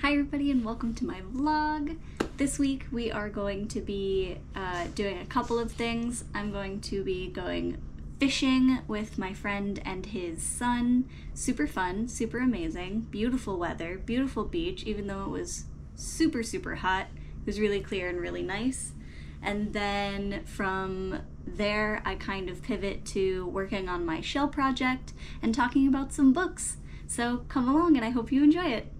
Hi everybody and welcome to my vlog. This week we are going to be doing a couple of things. I'm going to be going fishing with my friend and his son. Super fun, super amazing, beautiful weather, beautiful beach, even though it was super hot. It was really clear and really nice. And then from there I kind of pivot to working on my shell project and talking about some books. So come along and I hope you enjoy it.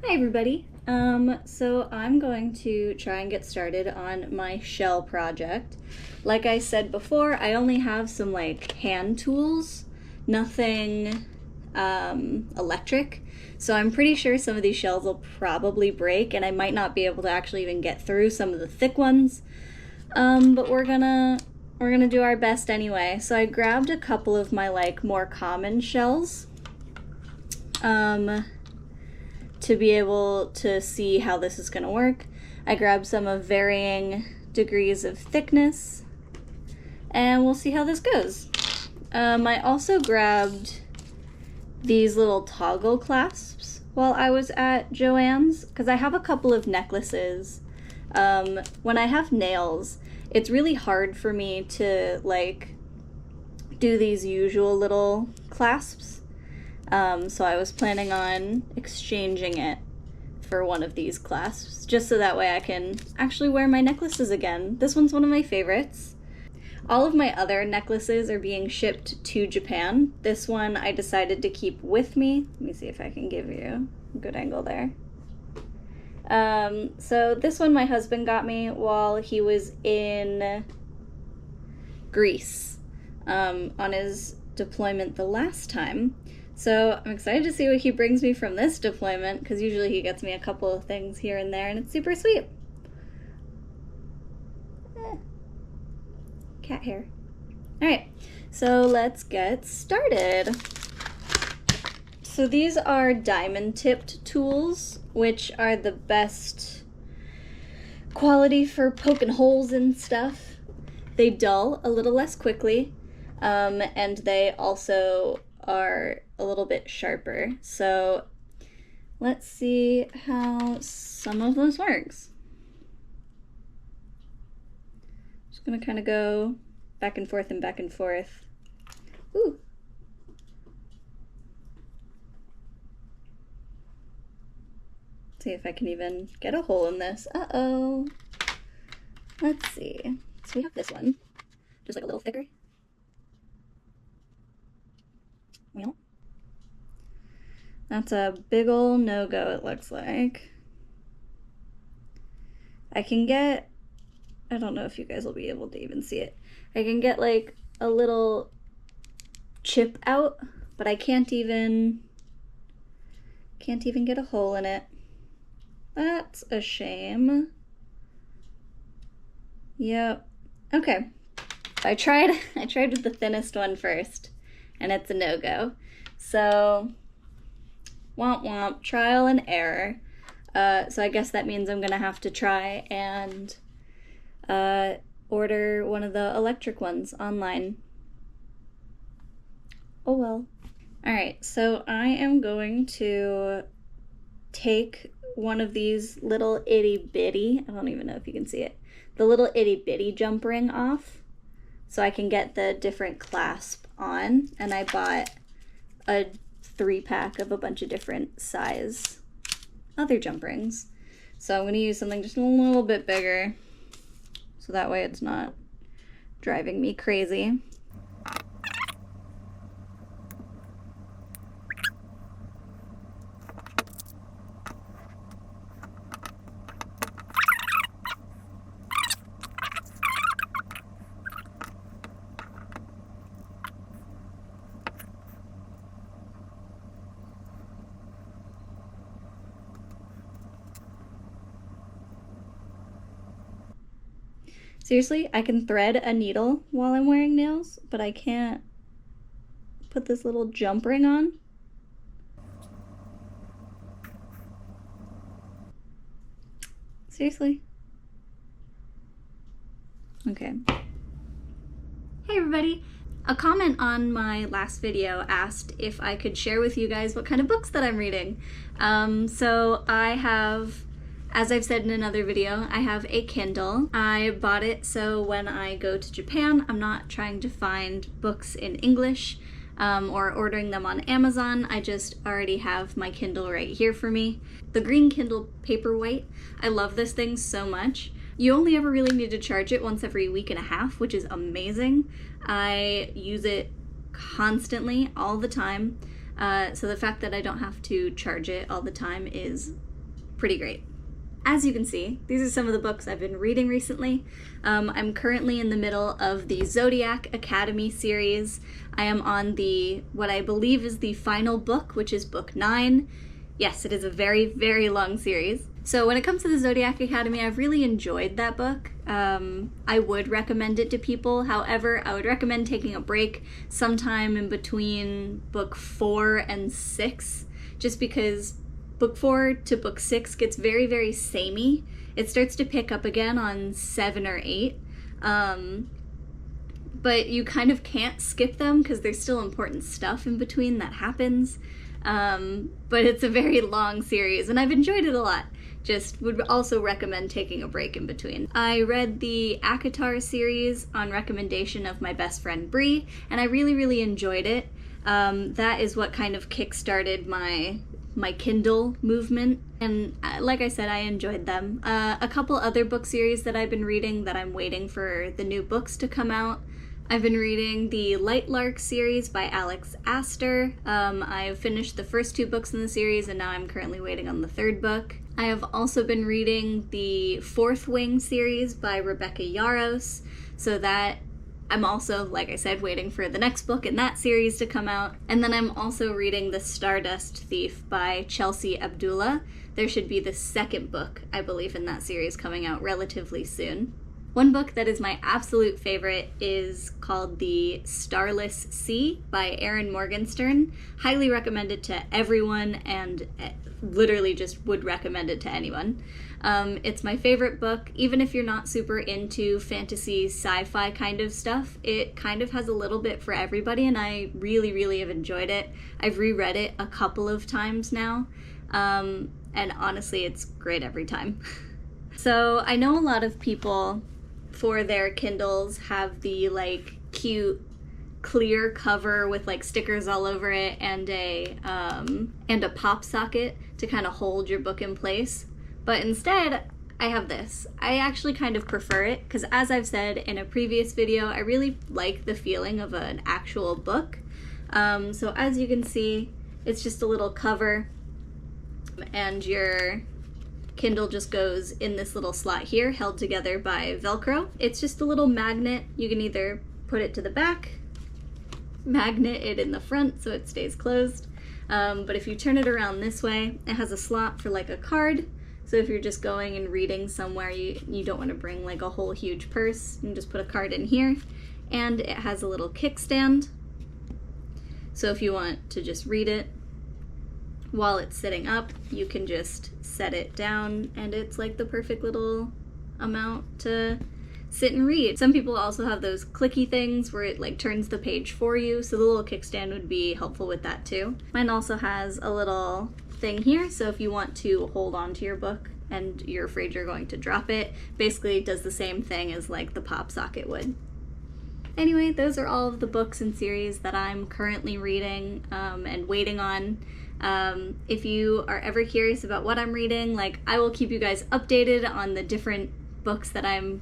Hi everybody. So I'm going to try and get started on my shell project. Like I said before, I only have some like hand tools, nothing electric. So I'm pretty sure some of these shells will probably break and I might not be able to actually even get through some of the thick ones. But we're gonna do our best anyway. So I grabbed a couple of my like more common shells. To be able to see how this is going to work. I grabbed some of varying degrees of thickness and we'll see how this goes. I also grabbed these little toggle clasps while I was at Joann's because I have a couple of necklaces. When I have nails, it's really hard for me to like do these usual little clasps. So I was planning on exchanging it for one of these clasps, just so that way I can actually wear my necklaces again. This one's one of my favorites. All of my other necklaces are being shipped to Japan. This one I decided to keep with me. Let me see if I can give you a good angle there. So this one my husband got me while he was in Greece on his deployment the last time. So I'm excited to see what he brings me from this deployment, because usually he gets me a couple of things here and there, and it's super sweet. Cat hair. Alright, so let's get started. So these are diamond-tipped tools, which are the best quality for poking holes in stuff. They dull a little less quickly, and they also are a little bit sharper. So let's see how some of this works. Just gonna kind of go back and forth and back and forth. Ooh. See if I can even get a hole in this. Uh-oh. Let's see. So we have this one, just like a little thicker. Well, that's a big ol' no-go, it looks like. I can get, I don't know if you guys will be able to even see it. I can get like a little chip out, but I can't even get a hole in it. That's a shame. Yep. Okay. I tried with the thinnest one first, and it's a no-go. So, womp womp, trial and error. So I guess that means I'm gonna have to try and order one of the electric ones online. Oh well. Alright, so I am going to take one of these little itty bitty, I don't even know if you can see it, the little itty bitty jump ring off so I can get the different clasp on, and I bought a 3-pack of a bunch of different size other jump rings. So I'm going to use something just a little bit bigger so that way it's not driving me crazy. Seriously, I can thread a needle while I'm wearing nails, but I can't put this little jump ring on. Seriously? Okay. Hey everybody! A comment on my last video asked if I could share with you guys what kind of books that I'm reading. So I have, as I've said in another video, I have a Kindle. I bought it so when I go to Japan, I'm not trying to find books in English or ordering them on Amazon. I just already have my Kindle right here for me. The green Kindle Paperwhite. I love this thing so much. You only ever really need to charge it once every week and a half, which is amazing. I use it constantly, all the time. So the fact that I don't have to charge it all the time is pretty great. As you can see, these are some of the books I've been reading recently. I'm currently in the middle of the Zodiac Academy series. I am on what I believe is the final book, which is book 9. Yes, it is a very, very long series. So when it comes to the Zodiac Academy, I've really enjoyed that book. I would recommend it to people. However, I would recommend taking a break sometime in between book 4 and 6, just because book 4 to book 6 gets very, very samey. It starts to pick up again on 7 or 8. But you kind of can't skip them because there's still important stuff in between that happens. But it's a very long series and I've enjoyed it a lot. Just would also recommend taking a break in between. I read the ACOTAR series on recommendation of my best friend Bree, and I really, really enjoyed it. That is what kind of kickstarted my Kindle movement, and like I said, I enjoyed them. A couple other book series that I've been reading that I'm waiting for the new books to come out. I've been reading the Lightlark series by Alex Astor. I've finished the first 2 books in the series and now I'm currently waiting on the 3rd book. I have also been reading the Fourth Wing series by Rebecca Yarros. So that I'm also, like I said, waiting for the next book in that series to come out. And then I'm also reading The Stardust Thief by Chelsea Abdullah. There should be the second book, I believe, in that series coming out relatively soon. One book that is my absolute favorite is called The Starless Sea by Erin Morgenstern. Highly recommended to everyone, and literally just would recommend it to anyone. It's my favorite book. Even if you're not super into fantasy, sci-fi kind of stuff, it kind of has a little bit for everybody, and I really, really have enjoyed it. I've reread it a couple of times now, and honestly, it's great every time. So I know a lot of people for their Kindles have the like cute clear cover with like stickers all over it and a pop socket to kind of hold your book in place. But instead, I have this. I actually kind of prefer it because, as I've said in a previous video, I really like the feeling of an actual book. So as you can see, it's just a little cover, and your Kindle just goes in this little slot here, held together by Velcro. It's just a little magnet. You can either put it to the back, magnet it in the front so it stays closed. But if you turn it around this way, it has a slot for like a card. So if you're just going and reading somewhere, you don't want to bring like a whole huge purse, you can just put a card in here. And it has a little kickstand. So if you want to just read it while it's sitting up, you can just set it down, and it's like the perfect little amount to sit and read. Some people also have those clicky things where it like turns the page for you, so the little kickstand would be helpful with that too. Mine also has a little thing here, so if you want to hold on to your book and you're afraid you're going to drop it, basically it does the same thing as like the pop socket would. Anyway, those are all of the books and series that I'm currently reading and waiting on. If you are ever curious about what I'm reading, like, I will keep you guys updated on the different books that I'm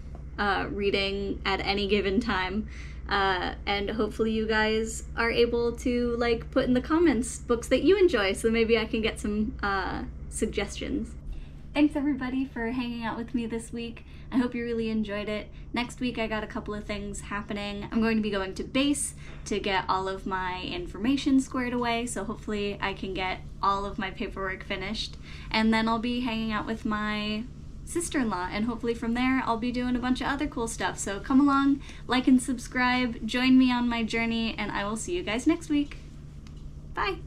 reading at any given time. And hopefully you guys are able to like put in the comments books that you enjoy, so maybe I can get some suggestions. Thanks everybody for hanging out with me this week. I hope you really enjoyed it. Next week I got a couple of things happening. I'm going to be going to base to get all of my information squared away, so hopefully I can get all of my paperwork finished. And then I'll be hanging out with my sister-in-law, and hopefully from there I'll be doing a bunch of other cool stuff. So come along, like and subscribe, join me on my journey, and I will see you guys next week. Bye!